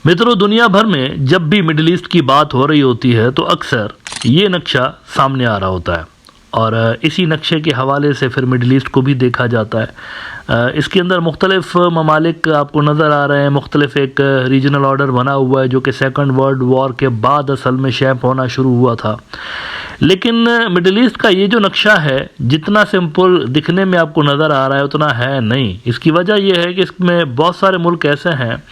मित्रों, दुनिया भर में जब भी मिडिल ईस्ट की बात हो रही होती है तो अक्सर ये नक्शा सामने आ रहा होता है और इसी नक्शे के हवाले से फिर मिडिल ईस्ट को भी देखा जाता है। इसके अंदर मुख्तलिफ ममालिक आपको नज़र आ रहे हैं, मुख्तलिफ एक रीजनल ऑर्डर बना हुआ है जो कि सेकंड वर्ल्ड वॉर के बाद असल में शेप होना शुरू हुआ था। लेकिन मिडिल ईस्ट का ये जो नक्शा है जितना सिंपल दिखने में आपको नज़र आ रहा है उतना है नहीं। इसकी वजह यह है कि इसमें बहुत सारे मुल्क ऐसे हैं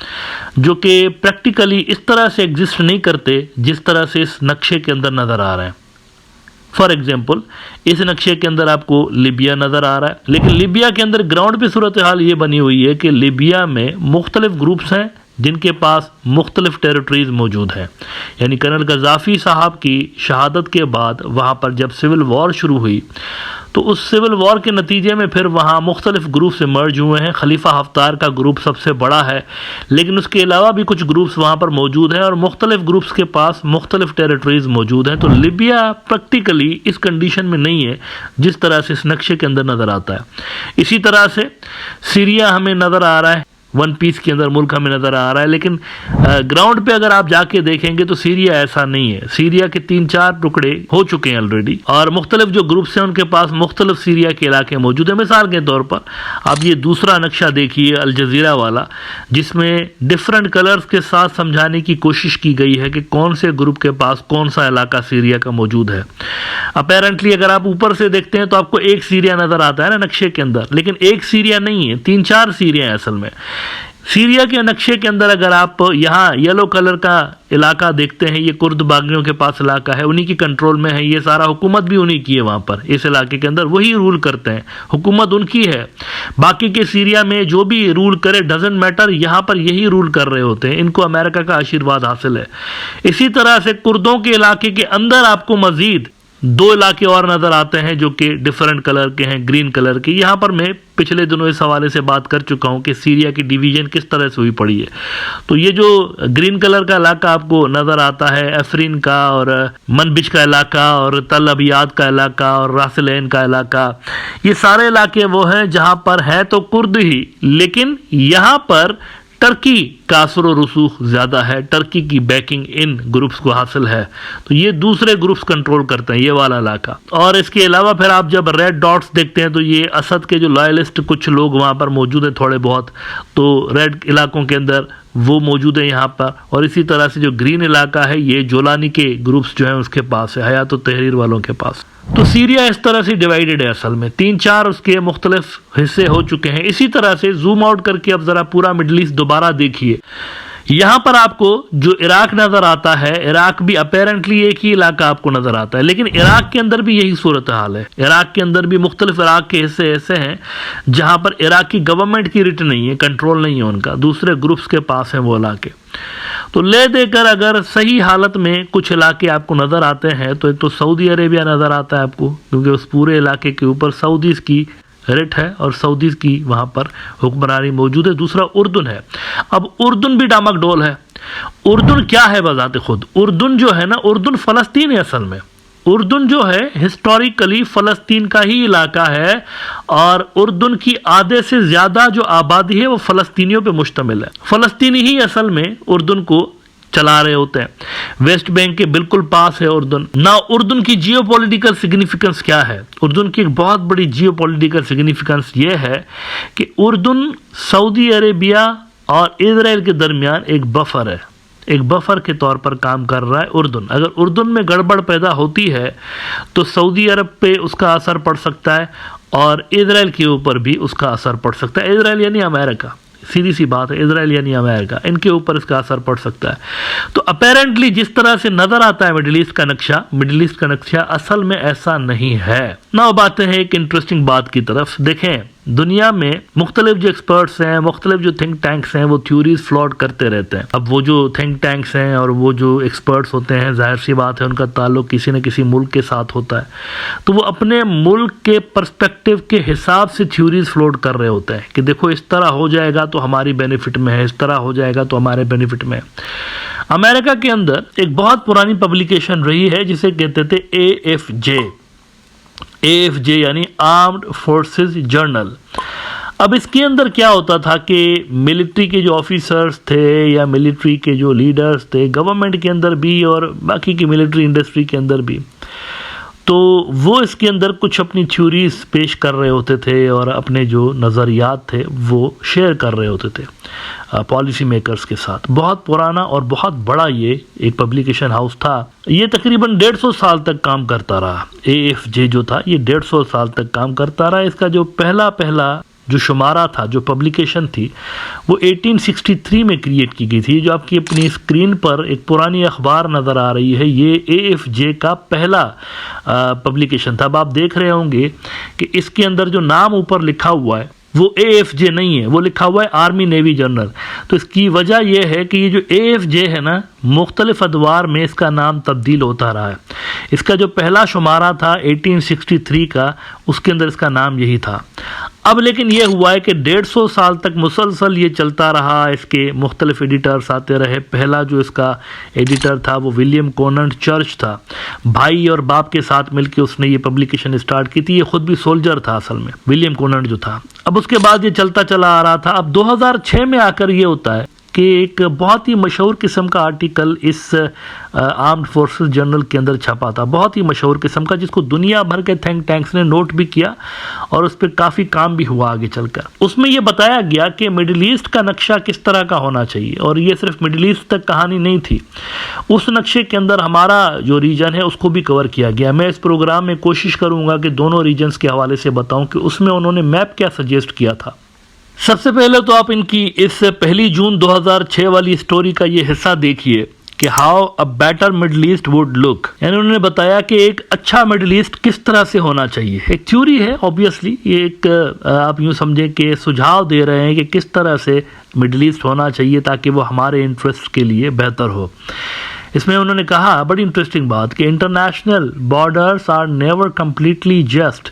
जो कि प्रैक्टिकली इस तरह से एग्जिस्ट नहीं करते जिस तरह से इस नक्शे के अंदर नज़र आ रहे हैं। फॉर एग्जाम्पल, इस नक्शे के अंदर आपको लीबिया नज़र आ रहा है, लेकिन लीबिया के अंदर ग्राउंड पे सूरत हाल ये बनी हुई है कि लीबिया में मुख्तलिफ ग्रुप्स हैं जिनके पास मुख्तलिफ टेरिटरीज़ मौजूद हैं। यानी कर्नल गद्दाफ़ी साहब की शहादत के बाद वहाँ पर जब सिविल वॉर शुरू हुई तो उस सिविल वॉर के नतीजे में फिर वहाँ मुख्तलिफ ग्रुप से मर्ज हुए हैं। खलीफा हफ्तार का ग्रुप सबसे बड़ा है, लेकिन उसके अलावा भी कुछ ग्रुप्स वहाँ पर मौजूद हैं और मुख्तलिफ ग्रुप्स के पास मुख्तलिफ टेरिटरीज़ मौजूद हैं। तो लीबिया प्रैक्टिकली इस कंडीशन में नहीं है जिस तरह से इस नक्शे के अंदर नज़र आता है। इसी तरह से सीरिया हमें नज़र आ रहा है, वन पीस के अंदर मुल्क हमें नज़र आ रहा है, लेकिन ग्राउंड पे अगर आप जाके देखेंगे तो सीरिया ऐसा नहीं है। सीरिया के 3-4 टुकड़े हो चुके हैं ऑलरेडी और मुख्तलिफ जो ग्रुप्स हैं उनके पास मुख्तलिफ सीरिया के इलाके मौजूद हैं। मिसाल के तौर पर आप ये दूसरा नक्शा देखिए अल जजीरा वाला, जिसमें डिफरेंट कलर्स के साथ समझाने की कोशिश की गई है कि कौन से ग्रुप के पास कौन सा इलाका सीरिया का मौजूद है। अपेरेंटली अगर आप ऊपर से देखते हैं तो आपको एक सीरिया नज़र आता है ना नक्शे के अंदर, लेकिन एक सीरिया नहीं है, 3-4 सीरिया है असल में। सीरिया के नक्शे के अंदर अगर आप यहाँ येलो कलर का इलाका देखते हैं, ये कुर्द बागियों के पास इलाका है, उन्हीं की कंट्रोल में है, ये सारा हुकूमत भी उन्हीं की है वहाँ पर, इस इलाके के अंदर वही रूल करते हैं, हुकूमत उनकी है। बाकी के सीरिया में जो भी रूल करे डजेंट मैटर, यहाँ पर यही रूल कर रहे होते हैं, इनको अमेरिका का आशीर्वाद हासिल है। इसी तरह से कुर्दों के इलाके के अंदर आपको मजीद 2 इलाके और नज़र आते हैं जो कि डिफरेंट कलर के हैं, ग्रीन कलर के। यहाँ पर मैं पिछले दिनों इस हवाले से बात कर चुका हूँ कि सीरिया की डिवीज़न किस तरह से हुई पड़ी है। तो ये जो ग्रीन कलर का इलाका आपको नज़र आता है, अफरीन का और मनबिज का इलाका और तल अबियाद का इलाका और रासलैन का इलाका, ये सारे इलाके वो हैं जहाँ पर है तो कुर्द ही, लेकिन यहाँ पर टर्की का असर व रसूख ज़्यादा है, टर्की की बैकिंग इन ग्रुप्स को हासिल है। तो ये दूसरे ग्रुप्स कंट्रोल करते हैं ये वाला इलाका। और इसके अलावा फिर आप जब रेड डॉट्स देखते हैं तो ये असद के जो लॉयलिस्ट कुछ लोग वहाँ पर मौजूद हैं थोड़े बहुत, तो रेड इलाकों के अंदर वो मौजूद है यहाँ पर। और इसी तरह से जो ग्रीन इलाका है ये जोलानी के ग्रुप्स जो हैं उसके पास है, हयात तहरीर वालों के पास। तो सीरिया इस तरह से डिवाइडेड है असल में, 3-4 उसके मुख्तलिफ हिस्से हो चुके हैं। इसी तरह से जूम आउट करके अब ज़रा पूरा मिडल ईस्ट दोबारा देखिए। यहाँ पर आपको जो इराक नज़र आता है, इराक भी अपेरेंटली एक ही इलाका आपको नज़र आता है, लेकिन इराक के अंदर भी यही सूरत हाल है। इराक के अंदर भी मुख्तलिफ इराक के हिस्से ऐसे हैं जहाँ पर इराक की गवर्नमेंट की रिट नहीं है, कंट्रोल नहीं है उनका, दूसरे ग्रुप्स के पास हैं वो इलाके। तो ले देकर अगर सही हालत में कुछ इलाके आपको नज़र आते हैं तो एक तो सऊदी अरेबिया नज़र आता है आपको, क्योंकि उस पूरे इलाके के ऊपर सऊदीज़ की रिट है और सऊदीज़ की वहाँ पर हुक्मरानी मौजूद है। दूसरा उर्दुन है। अब उर्दुन भी डामाकडोल है। उर्दुन क्या है बजाते खुद? उर्दुन जो है ना, उर्दुन फ़लस्तीन है असल में। उर्दुन जो है हिस्टोरिकली फ़लस्तीन का ही इलाका है और उर्दुन की आधे से ज़्यादा जो आबादी है वो फ़लस्तीनियों पे मुश्तमिल है। फ़लस्तीनी ही असल में उर्दुन को चला रहे होते हैं। वेस्ट बैंक के बिल्कुल पास है उर्दुन ना। उर्दुन की जियोपॉलिटिकल सिग्निफिकेंस क्या है? उर्दुन की एक बहुत बड़ी जियोपॉलिटिकल सिग्निफिकेंस ये है कि उर्दुन सऊदी अरेबिया और इजराइल के दरमियान एक बफर है, एक बफर के तौर पर काम कर रहा है उर्दुन। अगर उर्दुन में गड़बड़ पैदा होती है तो सऊदी अरब पे उसका असर पड़ सकता है और इजराइल के ऊपर भी उसका असर पड़ सकता है। इजराइल यानी अमेरिका, सीधी सी बात है, इजराइल यानी अमेरिका, इनके ऊपर इसका असर पड़ सकता है। तो अपेरेंटली जिस तरह से नज़र आता है मिडिल ईस्ट का नक्शा, मिडिल ईस्ट का नक्शा असल में ऐसा नहीं है ना। अब आते हैं एक इंटरेस्टिंग बात की तरफ। देखें, दुनिया में मुख्तलिफ जो एक्सपर्ट्स हैं, मुख्तलिफ जो थिंक टैंक्स हैं, वो थ्योरीज फ्लोट करते रहते हैं। अब वो जो थिंक टैंक्स हैं और वो जो एक्सपर्ट्स होते हैं, जाहिर सी बात है उनका ताल्लुक किसी न किसी मुल्क के साथ होता है, तो वो अपने मुल्क के पर्सपेक्टिव के हिसाब से थ्योरीज फ्लोट कर रहे होते हैं कि देखो इस तरह हो जाएगा तो हमारी बेनिफिट में है, इस तरह हो जाएगा तो हमारे बेनिफिट में है। अमेरिका के अंदर एक बहुत पुरानी पब्लिकेशन रही है जिसे कहते थे AFJ यानी आर्म्ड फोर्सेस जर्नल। अब इसके अंदर क्या होता था कि मिलिट्री के जो ऑफिसर्स थे या मिलिट्री के जो लीडर्स थे, गवर्नमेंट के अंदर भी और बाकी की मिलिट्री इंडस्ट्री के अंदर भी, तो वो इसके अंदर कुछ अपनी थ्योरीज पेश कर रहे होते थे और अपने जो नज़रियात थे वो शेयर कर रहे होते थे पॉलिसी मेकर्स के साथ। बहुत पुराना और बहुत बड़ा ये एक पब्लिकेशन हाउस था। ये तकरीबन 150 साल तक काम करता रहा। AFJ जो था ये 150 साल तक काम करता रहा। इसका जो पहला जो शुमारा था, जो पब्लिकेशन थी, वो 1863 में क्रिएट की गई थी। जो आपकी अपनी स्क्रीन पर एक पुरानी अखबार नज़र आ रही है, ये AFJ का पहला पब्लिकेशन था। अब आप देख रहे होंगे कि इसके अंदर जो नाम ऊपर लिखा हुआ है वो AFJ नहीं है, वो लिखा हुआ है आर्मी नेवी जर्नल। तो इसकी वजह यह है कि ये जो AFJ है ना, मुख्तलिफ अदवार में इसका नाम तब्दील होता रहा है। इसका जो पहला शुमारा था 1863 का, उसके अंदर इसका नाम यही था। अब लेकिन ये हुआ है कि 150 साल तक मुसलसल ये चलता रहा, इसके मुख्तलिफ एडिटर्स आते रहे। पहला जो इसका एडिटर था वो विलियम कोनंट चर्च था। भाई और बाप के साथ मिलकर उसने ये पब्लिकेशन स्टार्ट की थी। ये खुद भी सोल्जर था असल में, विलियम कोनंट जो था। अब उसके बाद ये चलता चला आ रहा था। अब 2006 में आकर ये होता है कि एक बहुत ही मशहूर किस्म का आर्टिकल इस आर्म्ड फोर्सेस जर्नल के अंदर छपा था, बहुत ही मशहूर किस्म का, जिसको दुनिया भर के थिंक टैंक्स ने नोट भी किया और उस पर काफ़ी काम भी हुआ आगे चलकर। उसमें यह बताया गया कि मिडिल ईस्ट का नक्शा किस तरह का होना चाहिए, और ये सिर्फ मिडिल ईस्ट तक कहानी नहीं थी। उस नक्शे के अंदर हमारा जो रीजन है उसको भी कवर किया गया। मैं इस प्रोग्राम में कोशिश करूँगा कि दोनों रीजन्स के हवाले से बताऊँ कि उसमें उन्होंने मैप क्या सजेस्ट किया था। सबसे पहले तो आप इनकी इस 1 जून 2006 वाली स्टोरी का ये हिस्सा देखिए कि how a better middle east would look. यानी उन्होंने बताया कि एक अच्छा मिडिल ईस्ट किस तरह से होना चाहिए। एक थ्योरी है ऑब्वियसली, ये एक आप यूँ समझें कि सुझाव दे रहे हैं कि किस तरह से मिडिल ईस्ट होना चाहिए ताकि वो हमारे इंटरेस्ट के लिए बेहतर हो। इसमें उन्होंने कहा बड़ी इंटरेस्टिंग बात कि international borders are never completely just,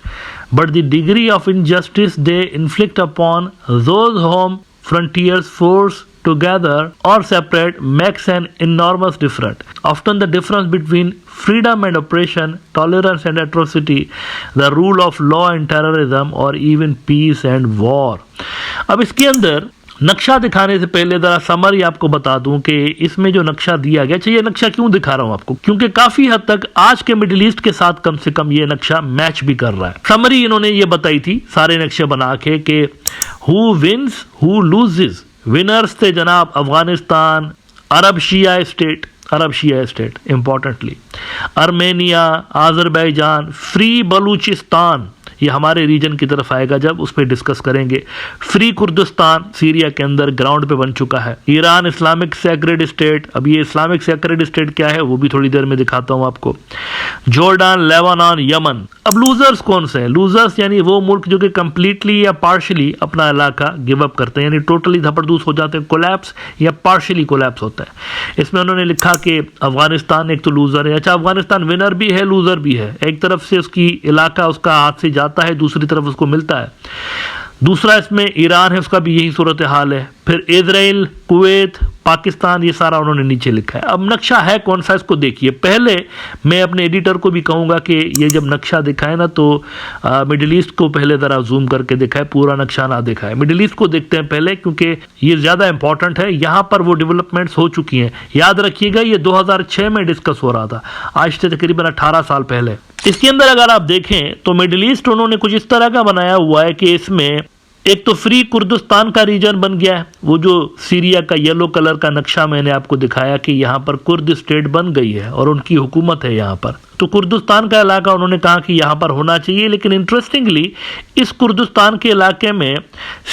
but the degree of injustice they inflict upon those whom frontiers force together or separate makes an enormous difference. Often the difference between freedom and oppression, tolerance and atrocity, the rule of law and terrorism, or even peace and war. अब इसके अंदर नक्शा दिखाने से पहले जरा summary आपको बता दूं कि इसमें जो नक्शा दिया गया, चाहिए नक्शा क्यों दिखा रहा हूं आपको, क्योंकि काफी हद तक आज के मिडिल ईस्ट के साथ कम से कम ये नक्शा मैच भी कर रहा है। समरी इन्होंने ये बताई थी सारे नक्शे बना के कि who wins who loses. Winners थे जनाब Afghanistan, Arab Shia state importantly, Armenia, Azerbaijan, free Balochistan, ये हमारे रीजन की तरफ आएगा जब उस पर डिस्कस करेंगे। फ्री कुर्दिस्तान सीरिया के अंदर ग्राउंड पे बन चुका है। ईरान इस्लामिक सेक्रेड स्टेट, अब ये इस्लामिक सेक्रेड स्टेट क्या है वो भी थोड़ी देर में दिखाता हूं आपको। Jordan, Lebanon, Yemen. अब लूजर्स कौन से हैं? लूजर्स यानी वो मुल्क जो कि कंप्लीटली या पार्शली अपना इलाका गिव अप करते हैं, यानी टोटली धपड़दूस हो जाते हैं, कोलैप्स या पार्शली कोलैप्स होता है। इसमें उन्होंने लिखा कि अफगानिस्तान एक तो लूजर है। अच्छा, अफगानिस्तान विनर भी है, लूजर भी है। एक तरफ से उसकी इलाका उसका हाथ से जाता है, दूसरी तरफ उसको मिलता है। दूसरा इसमें ईरान है, उसका भी यही सूरत हाल है। फिर इजराइल, कुवैत, पाकिस्तान, ये सारा उन्होंने नीचे लिखा है। अब नक्शा है कौन सा, इसको देखिए। पहले मैं अपने एडिटर को भी कहूँगा कि ये जब नक्शा दिखाए ना तो मिडिल ईस्ट को पहले ज़रा जूम करके दिखाए, पूरा नक्शा ना दिखाए। मिडिल ईस्ट को देखते हैं पहले, क्योंकि ये ज़्यादा इंपॉर्टेंट है। यहाँ पर वो डेवलपमेंट्स हो चुकी हैं। याद रखिएगा ये 2006 में डिस्कस हो रहा था, आज से तकरीबन 18 साल पहले। इसके अंदर अगर आप देखें तो मिडिल ईस्ट उन्होंने कुछ इस तरह का बनाया हुआ है कि इसमें एक तो फ्री कुर्दिस्तान का रीजन बन गया है। वो जो सीरिया का येलो कलर का नक्शा मैंने आपको दिखाया कि यहाँ पर कुर्द स्टेट बन गई है और उनकी हुकूमत है यहाँ पर, तो कुर्दिस्तान का इलाका उन्होंने कहा कि यहाँ पर होना चाहिए। लेकिन इंटरेस्टिंगली इस कुर्दिस्तान के इलाके में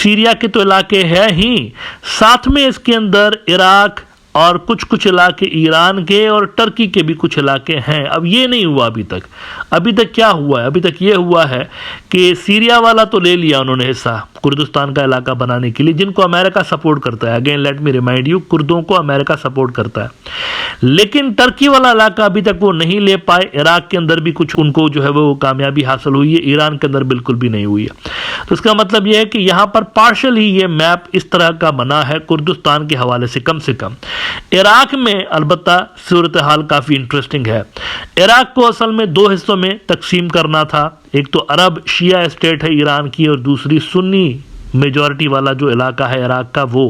सीरिया के तो इलाके हैं ही, साथ में इसके अंदर इराक और कुछ कुछ इलाके ईरान के और टर्की के भी कुछ इलाके हैं। अब ये नहीं हुआ अभी तक। अभी तक क्या हुआ है? अभी तक ये हुआ है कि सीरिया वाला तो ले लिया उन्होंने हिस्सा कुर्दिस्तान का इलाका बनाने के लिए, जिनको अमेरिका सपोर्ट करता है। Again let me remind you, कुर्दों को अमेरिका सपोर्ट करता है। लेकिन टर्की वाला इलाका अभी तक वो नहीं ले पाए। इराक के अंदर भी कुछ उनको जो है वो कामयाबी हासिल हुई है, ईरान के अंदर बिल्कुल भी नहीं हुई है। तो इसका मतलब यह है कि यहाँ पर पार्शल ही ये मैप इस तरह का बना है कुर्दिस्तान के हवाले से कम से कम। इराक में अलबत्ता सूरत हाल काफ़ी इंटरेस्टिंग है। इराक को असल में 2 हिस्सों में तकसीम करना था। एक तो अरब शिया स्टेट है ईरान की और दूसरी सुन्नी मेजॉरिटी वाला जो इलाका है इराक का वो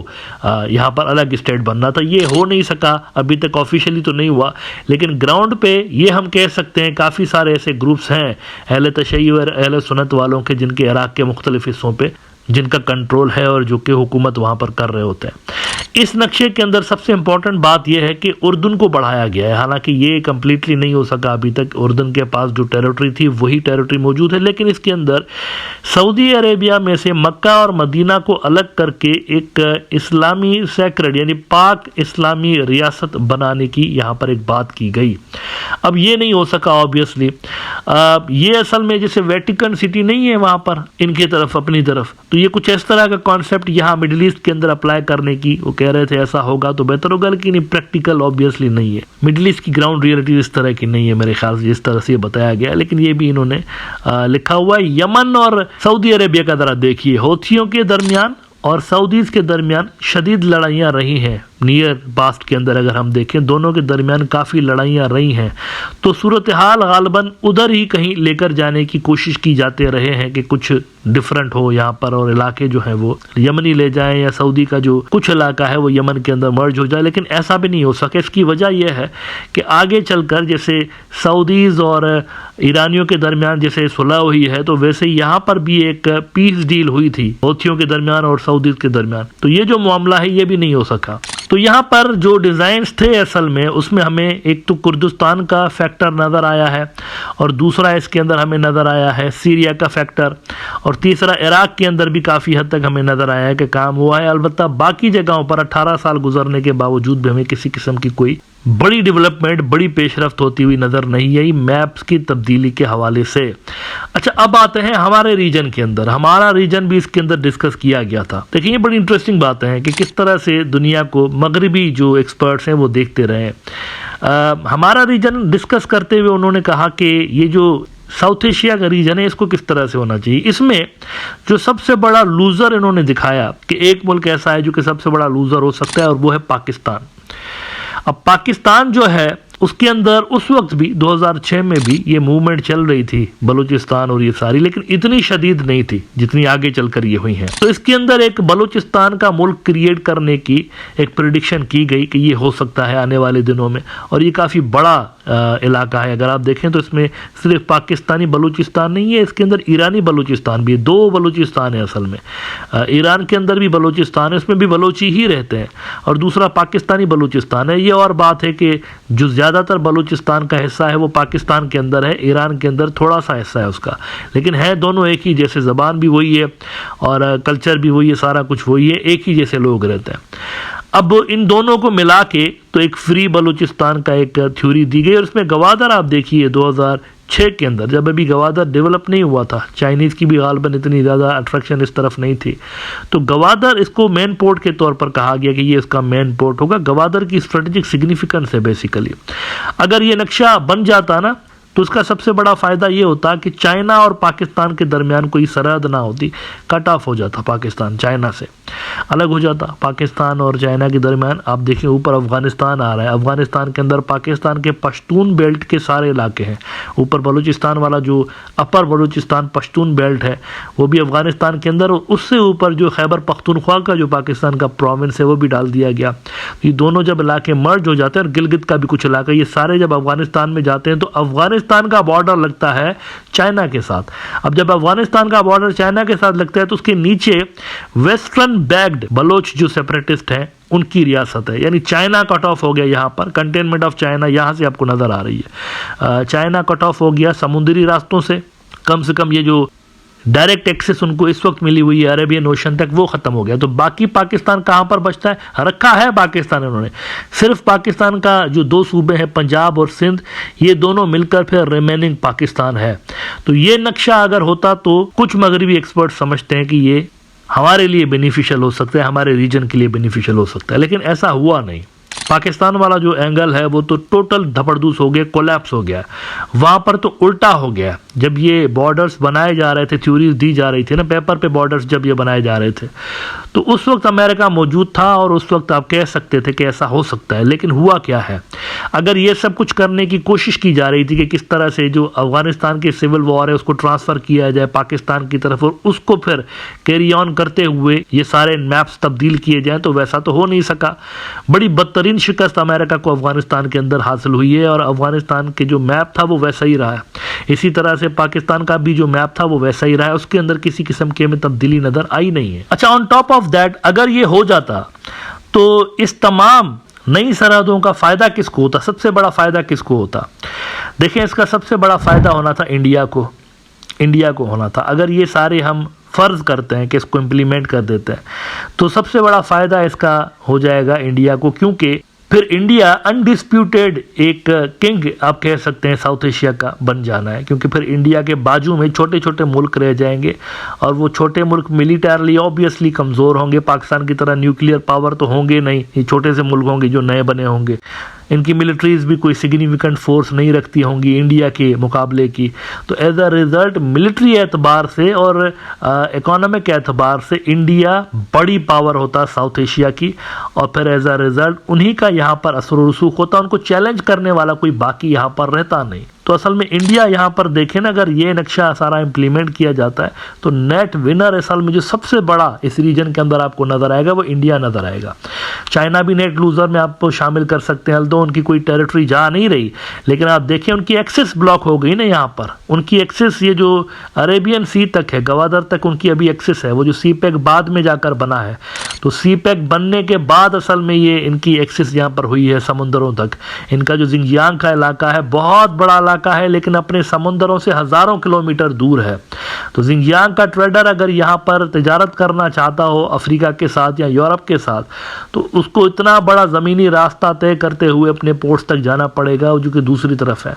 यहाँ पर अलग स्टेट बनना था। ये हो नहीं सका, अभी तक ऑफिशियली तो नहीं हुआ, लेकिन ग्राउंड पे ये हम कह सकते हैं काफ़ी सारे ऐसे ग्रुप्स हैं अहले तशय्युअ और अहले सुन्नत वालों के, जिनके इराक के मुख्तलिफ हिस्सों पे जिनका कंट्रोल है और जो कि हुकूमत वहाँ पर कर रहे होते हैं। इस नक्शे के अंदर सबसे इम्पॉर्टेंट बात यह है कि उर्दन को बढ़ाया गया है। हालांकि ये कम्प्लीटली नहीं हो सका अभी तक, उर्दन के पास जो टेरिटरी थी वही टेरिटरी मौजूद है, लेकिन इसके अंदर सऊदी अरेबिया में से मक्का और मदीना को अलग करके एक इस्लामी सेक्रेड यानी पाक इस्लामी रियासत बनाने की यहाँ पर एक बात की गई। अब ये नहीं हो सका ऑब्वियसली। ये असल में जैसे वेटिकन सिटी नहीं है वहाँ पर इनकी तरफ अपनी तरफ, तो ये कुछ इस तरह का कॉन्सेप्ट यहाँ मिडिल ईस्ट के अंदर अप्लाई करने की वो कह रहे थे, ऐसा होगा तो बेहतर होगा, लेकिन प्रैक्टिकल ऑब्वियसली नहीं है। मिडिल ईस्ट की ग्राउंड रियलिटी इस तरह की नहीं है मेरे ख्याल से जिस तरह से ये बताया गया, लेकिन ये भी इन्होंने लिखा हुआ है। यमन और सऊदी अरेबिया का जरा देखिए, हौथियों के दरमियान और सऊदीज के दरमियान शदीद लड़ाइयाँ रही हैं। नियर पास्ट के अंदर अगर हम देखें दोनों के दरमियान काफ़ी लड़ाइयाँ रही हैं, तो सूरत हाल गालबन उधर ही कहीं लेकर जाने की कोशिश की जाते रहे हैं कि कुछ डिफरेंट हो यहाँ पर, और इलाके जो हैं वो यमनी ले जाएं या सऊदी का जो कुछ इलाका है वो यमन के अंदर मर्ज हो जाए, लेकिन ऐसा भी नहीं हो सके। इसकी वजह यह है कि आगे चलकर जैसे सऊदीज और ईरानियों के दरमियान जैसे सुलह हुई है, तो वैसे यहाँ पर भी एक पीस डील हुई थी हौथियों के दरमियान और सऊदीज के दरमियान, तो ये जो मामला है ये भी नहीं हो सका। तो यहाँ पर जो डिज़ाइंस थे असल में उसमें हमें एक तो कुर्दिस्तान का फैक्टर नज़र आया है, और दूसरा इसके अंदर हमें नज़र आया है सीरिया का फैक्टर, और तीसरा इराक के अंदर भी काफ़ी हद तक हमें नज़र आया है कि काम हुआ है। अलबत्ता बाकी जगहों पर 18 साल गुजरने के बावजूद भी हमें किसी किस्म की कोई बड़ी डेवलपमेंट, बड़ी पेशरफ्त होती हुई नज़र नहीं आई मैप्स की तब्दीली के हवाले से। अच्छा, अब आते हैं हमारे रीजन के अंदर। हमारा रीजन भी इसके अंदर डिस्कस किया गया था। देखिए, ये बड़ी इंटरेस्टिंग बात है कि किस तरह से दुनिया को मगरबी जो एक्सपर्ट्स हैं वो देखते रहे। हमारा रीजन डिस्कस करते हुए उन्होंने कहा कि ये जो साउथ एशिया का रीजन है इसको किस तरह से होना चाहिए। इसमें जो सबसे बड़ा लूज़र इन्होंने दिखाया कि एक मुल्क ऐसा है जो कि सबसे बड़ा लूज़र हो सकता है, और वो है पाकिस्तान। अब पाकिस्तान जो है उसके अंदर उस वक्त भी 2006 में भी ये मूवमेंट चल रही थी बलूचिस्तान और ये सारी, लेकिन इतनी शदीद नहीं थी जितनी आगे चलकर ये हुई हैं। तो इसके अंदर एक बलूचिस्तान का मुल्क क्रिएट करने की एक प्रेडिक्शन की गई कि ये हो सकता है आने वाले दिनों में, और ये काफ़ी बड़ा इलाका है। अगर आप देखें तो इसमें सिर्फ पाकिस्तानी बलूचिस्तान नहीं है, इसके अंदर ईरानी बलूचिस्तान भी है। 2 बलूचिस्तान है असल में। ईरान के अंदर भी बलूचिस्तान है, इसमें भी बलोची ही रहते हैं, और दूसरा पाकिस्तानी बलूचिस्तान है। ये और बात है कि जो ज़्यादातर बलूचिस्तान का हिस्सा है वो पाकिस्तान के अंदर है, ईरान के अंदर थोड़ा सा हिस्सा है उसका, लेकिन है दोनों एक ही जैसे, ज़बान भी वही है और कल्चर भी वही है, सारा कुछ वही है, एक ही जैसे लोग रहते हैं। अब इन दोनों को मिला के तो एक फ्री बलूचिस्तान का एक थ्योरी दी गई, और इसमें गवादर आप देखिए 2006 के अंदर, जब अभी गवादर डेवलप नहीं हुआ था, चाइनीज़ की भी गालबन इतनी ज़्यादा अट्रैक्शन इस तरफ नहीं थी, तो गवादर इसको मेन पोर्ट के तौर पर कहा गया कि ये इसका मेन पोर्ट होगा। गवादर की स्ट्रेटेजिक सिग्निफिकेंस है बेसिकली। अगर ये नक्शा बन जाता ना तो उसका सबसे बड़ा फ़ायदा ये होता कि चाइना और पाकिस्तान के दरमियान कोई सरहद ना होती, कट ऑफ हो जाता, पाकिस्तान चाइना से अलग हो जाता। पाकिस्तान और चाइना के दरमियान आप देखिए ऊपर अफ़गानिस्तान आ रहा है, अफ़गानिस्तान के अंदर पाकिस्तान के पश्तून बेल्ट के सारे इलाके हैं। ऊपर बलूचिस्तान वाला जो अपर बलूचिस्तान पश्तून बेल्ट है वो भी अफ़गानिस्तान के अंदर, उससे ऊपर जो खैबर पख्तूनख्वा का जो पाकिस्तान का प्रोविंस है वो भी डाल दिया गया। ये दोनों जब इलाके मर्ज हो जाते हैं, और गिलगित का भी कुछ इलाका, ये सारे जब अफ़गानिस्तान में जाते हैं तो अफ़गानिस्तान का बॉर्डर लगता है चाइना के साथ। अब जब अफगानिस्तान का बॉर्डर चाइना के साथ लगता है तो उसके नीचे वेस्टर्न बैग्ड बलोच जो सेपरेटिस्ट हैं उनकी रियासत है, यानी चाइना कट ऑफ हो गया। यहाँ पर कंटेनमेंट ऑफ चाइना यहाँ से आपको नज़र आ रही है। चाइना कट ऑफ हो गया समुद्री रास्तों से, कम से कम ये जो डायरेक्ट एक्सेस उनको इस वक्त मिली हुई है अरेबियन ओशन तक, वो ख़त्म हो गया। तो बाकी पाकिस्तान कहाँ पर बचता है? रखा है पाकिस्तान इन्होंने, सिर्फ पाकिस्तान का जो 2 सूबे हैं पंजाब और सिंध, ये दोनों मिलकर फिर रिमेनिंग पाकिस्तान है। तो ये नक्शा अगर होता तो कुछ मगरबी एक्सपर्ट समझते हैं कि ये हमारे लिए बेनिफिशियल हो सकता है, हमारे रीजन के लिए बेनिफिशियल हो सकता है, लेकिन ऐसा हुआ नहीं। पाकिस्तान वाला जो एंगल है वो तो टोटल धपड़दूस हो गया, कोलैप्स हो गया। वहाँ पर तो उल्टा हो गया जब ये बॉर्डर्स बनाए जा रहे थे, थ्योरीज दी जा रही थी ना पेपर पे, बॉर्डर्स जब ये बनाए जा रहे थे, तो उस वक्त अमेरिका मौजूद था और उस वक्त आप कह सकते थे कि ऐसा हो सकता है। लेकिन हुआ क्या है, अगर ये सब कुछ करने की कोशिश की जा रही थी कि किस तरह से जो अफगानिस्तान की सिविल वॉर है उसको ट्रांसफ़र किया जाए पाकिस्तान की तरफ और उसको फिर कैरी ऑन करते हुए ये सारे मैप्स तब्दील किए जाएं, तो वैसा तो हो नहीं सका। बड़ी बदतरीन शिकस्त अमेरिका को अफगानिस्तान के अंदर हासिल हुई है और अफगानिस्तान के जो मैप था वो वैसा ही रहा है। इसी तरह से पाकिस्तान का भी जो मैप था वो वैसा ही रहा है, उसके अंदर किसी किस्म के में तब्दीली नज़र आई नहीं है। अच्छा, ऑन टॉप ऑफ दैट अगर ये हो जाता तो इस तमाम नई सरहदों का फ़ायदा किसको होता, सबसे बड़ा फ़ायदा किसको होता? देखें, इसका सबसे बड़ा फ़ायदा होना था इंडिया को होना था। अगर ये सारे हम फ़र्ज़ करते हैं कि इसको इम्प्लीमेंट कर देते हैं तो सबसे बड़ा फ़ायदा इसका हो जाएगा इंडिया को, क्योंकि फिर इंडिया अनडिस्प्यूटेड एक किंग आप कह सकते हैं साउथ एशिया का बन जाना है, क्योंकि फिर इंडिया के बाजू में छोटे छोटे मुल्क रह जाएंगे और वो छोटे मुल्क मिलिटरली ऑब्वियसली कमज़ोर होंगे। पाकिस्तान की तरह न्यूक्लियर पावर तो होंगे नहीं, ये छोटे से मुल्क होंगे जो नए बने होंगे, इनकी मिलिट्रीज़ भी कोई सिग्निफिकेंट फोर्स नहीं रखती होंगी इंडिया के मुकाबले की। तो एज अ रिज़ल्ट मिलिट्री एतबार से और इकोनॉमिक एतबार से इंडिया बड़ी पावर होता साउथ एशिया की, और फिर एज अ रिज़ल्ट उन्हीं का यहाँ पर असर व रसूख होता, उनको चैलेंज करने वाला कोई बाकी यहाँ पर रहता नहीं। तो असल में इंडिया यहाँ पर देखें ना, अगर ये नक्शा सारा इम्प्लीमेंट किया जाता है तो नेट विनर असल में जो सबसे बड़ा इस रीजन के अंदर आपको नज़र आएगा वो इंडिया नज़र आएगा। चाइना भी नेट लूज़र में आप शामिल कर सकते हैं, अल्दो उनकी कोई टेरिटरी जा नहीं रही, लेकिन आप देखें उनकी एक्सेस ब्लॉक हो गई ना यहाँ पर। उनकी एक्सेस ये जो अरेबियन सी तक है, गवादर तक उनकी अभी एक्सेस है, वो जो सी पैक बाद में जाकर बना है, तो सी पैक बनने के बाद असल में ये इनकी एक्सेस यहाँ पर हुई है समुंदरों तक। इनका जो जिंजियांग का इलाका है बहुत बड़ा इलाका है, लेकिन अपने समुंदरों से हज़ारों किलोमीटर दूर है। तो जिंजियांग का ट्रेडर अगर यहाँ पर तिजारत करना चाहता हो अफ्रीका के साथ या यूरोप के साथ, तो उसको इतना बड़ा ज़मीनी रास्ता तय करते हुए अपने पोर्ट्स तक जाना पड़ेगा जो कि दूसरी तरफ है।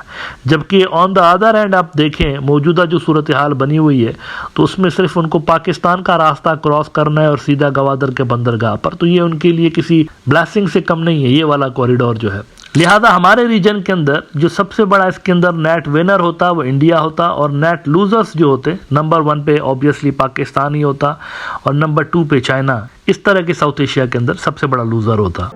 जबकि ऑन द अदर हैंड आप देखें मौजूदा जो सूरत हाल बनी हुई है, तो उसमें सिर्फ उनको पाकिस्तान का रास्ता क्रॉस करना है और सीधा गवादर के बंदरगाह पर, तो ये उनके लिए किसी ब्लेसिंग से कम नहीं है ये वाला कॉरिडोर जो है। लिहाजा हमारे रीजन के अंदर जो सबसे बड़ा इसके अंदर नेट विनर होता वो इंडिया होता, और नेट लूजर्स जो होते नंबर 1 पे ऑब्वियसली पाकिस्तान ही होता और नंबर 2 पे चाइना। इस तरह के साउथ एशिया के अंदर सबसे बड़ा लूजर होता।